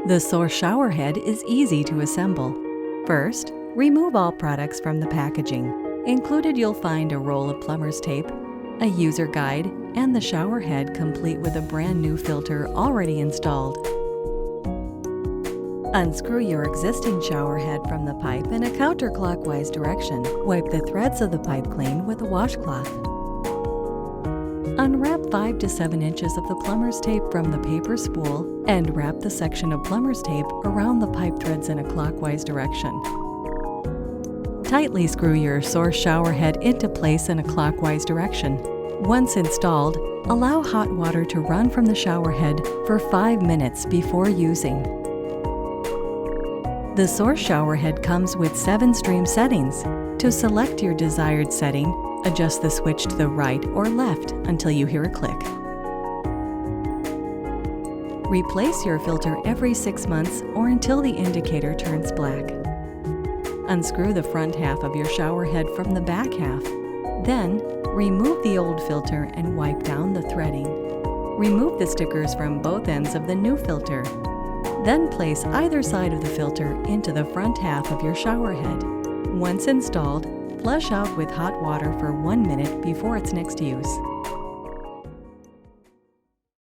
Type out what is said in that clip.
The Source Showerhead is easy to assemble. First, remove all products from the packaging. Included you'll find a roll of plumber's tape, a user guide, and the showerhead complete with a brand new filter already installed. Unscrew your existing showerhead from the pipe in a counterclockwise direction. Wipe the threads of the pipe clean with a washcloth. Unwrap 5 to 7 inches of the plumber's tape from the paper spool and wrap the section of plumber's tape around the pipe threads in a clockwise direction. Tightly screw your Source showerhead into place in a clockwise direction. Once installed, allow hot water to run from the showerhead for 5 minutes before using. The Source showerhead comes with 7 stream settings. To select your desired setting, adjust the switch to the right or left until you hear a click. Replace your filter every 6 months or until the indicator turns black. Unscrew the front half of your showerhead from the back half. Then, remove the old filter and wipe down the threading. Remove the stickers from both ends of the new filter. Then place either side of the filter into the front half of your showerhead. Once installed, flush out with hot water for 1 minute before its next use.